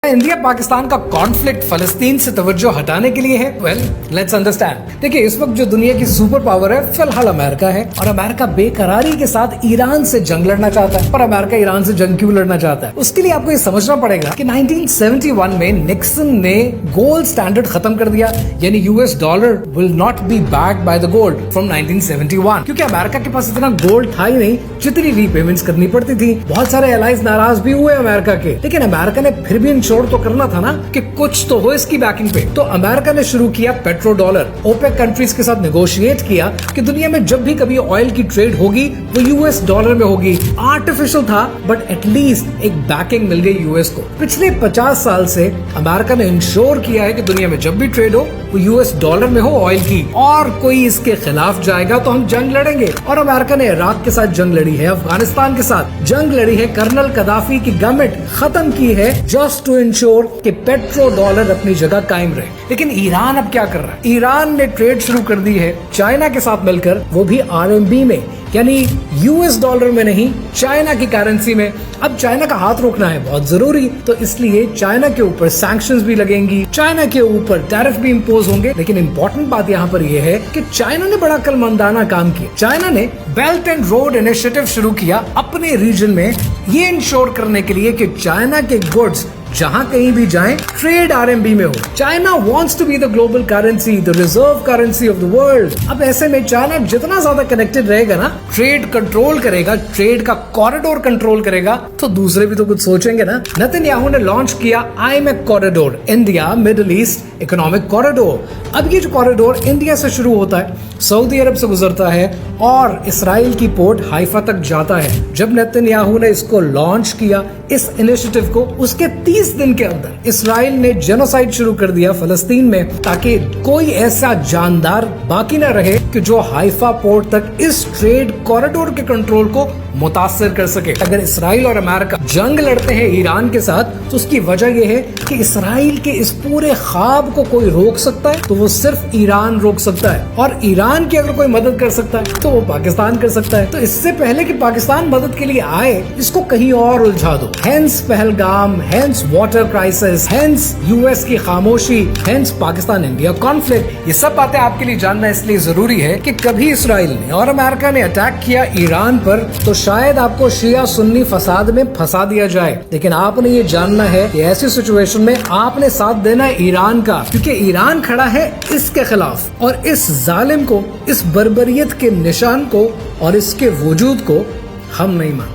India Pakistan का conflict फलस्तीन से तवज्जो हटाने के लिए है। Well let's understand. देखिए, इस वक्त जो दुनिया की सुपर पावर है फिलहाल अमेरिका है, और अमेरिका बेकरारी के साथ ईरान से जंग लड़ना चाहता है। पर अमेरिका ईरान से जंग क्यों लड़ना चाहता है? उसके लिए आपको ये समझना पड़ेगा कि 1971 में निक्सन ने गोल्ड स्टैंडर्ड खत्म कर दिया, यानी US dollar will not be backed by the gold from 1971, क्योंकि अमेरिका के पास इतना गोल्ड था ही नहीं जितनी रीपेमेंट्स करनी पड़ती थी। बहुत सारे एलाइज नाराज भी हुए अमेरिका के, लेकिन अमेरिका ने फिर भी इंश्योर तो करना था ना कि कुछ तो हो इसकी बैकिंग पे। तो अमेरिका ने शुरू किया पेट्रो डॉलर। ओपेक कंट्रीज के साथ नेगोशिएट किया कि दुनिया में जब भी कभी ऑयल की ट्रेड होगी वो यूएस डॉलर में होगी। आर्टिफिशियल था बट एटलीस्ट एक बैकिंग मिल गई यूएस को। पिछले 50 साल से अमेरिका ने इंश्योर किया है कि दुनिया में जब भी ट्रेड हो वो यूएस डॉलर में हो ऑयल की, और कोई इसके खिलाफ जाएगा तो हम जंग लड़ेंगे। और अमेरिका ने इराक के साथ जंग लड़ी है, अफगानिस्तान के साथ जंग लड़ी है, कर्नल कदाफी की गवर्नमेंट खत्म की है, जस्ट टू इंश्योर कि पेट्रो डॉलर अपनी जगह कायम रहे। लेकिन ईरान अब क्या कर रहा है? ईरान ने ट्रेड शुरू कर दी है चाइना के साथ मिलकर, वो भी आरएमबी में, यानी यूएस डॉलर में नहीं, चाइना की करेंसी में। अब चाइना का हाथ रोकना है बहुत जरूरी, तो इसलिए चाइना के ऊपर सैंक्शंस भी लगेंगी, चाइना के ऊपर टैरिफ भी इंपोज होंगे। लेकिन इंपॉर्टेंट बात यहाँ पर यह है कि चाइना ने बड़ा कलमंदाना काम किया। चाइना ने बेल्ट एंड रोड इनिशिएटिव शुरू किया अपने रीजन में, ये इंश्योर करने के लिए कि चाइना के गुड्स जहां कहीं भी जाएं ट्रेड आरएमबी में हो। China wants to be the global currency, the reserve currency of the world. अब ऐसे में चाइना जितना ज्यादा कनेक्टेड रहेगा ना, ट्रेड कंट्रोल करेगा, ट्रेड का कॉरिडोर कंट्रोल करेगा, तो दूसरे भी तो कुछ सोचेंगे ना। नेतन्याहू ने लॉन्च किया IMF corridor, India middle east economic corridor. अब ये जो कॉरिडोर इंडिया से शुरू होता है, सऊदी अरब से गुजरता है और इसराइल की पोर्ट हाइफा तक जाता है। जब नेतन्याहू ने इसको लॉन्च किया, इस इनिशिएटिव को, उसके 30 दिन के अंदर इसराइल ने जेनोसाइड शुरू कर दिया फलस्तीन में, ताकि कोई ऐसा जानदार बाकी न रहे कि जो हाइफा पोर्ट तक इस ट्रेड कॉरिडोर के कंट्रोल को मुतासर कर सके। अगर इसराइल और अमेरिका जंग लड़ते हैं ईरान के साथ, तो उसकी वजह यह है कि इसराइल के इस पूरे ख्वाब को कोई रोक सकता है तो वो सिर्फ ईरान रोक सकता है, और ईरान की अगर कोई मदद कर सकता है तो वो पाकिस्तान कर सकता है। तो इससे पहले कि पाकिस्तान मदद के लिए आए, इसको कहीं और उलझा दो। Hence Pahalgam, hence water crisis, hence US की खामोशी, हेंस पाकिस्तान इंडिया कॉन्फ्लिक्ट। ये सब बातें आपके लिए जानना इसलिए जरूरी है कि कभी इसराइल ने और अमेरिका ने अटैक किया ईरान पर, तो शायद आपको शिया सुन्नी फसाद में फंसा दिया जाए। लेकिन आपने ये जानना है कि ऐसी सिचुएशन में आपने साथ देना है ईरान का, क्योंकि ईरान खड़ा है इसके खिलाफ, और इस जालिम को, इस बर्बरियत के निशान को और इसके वजूद को हम नहीं मानते।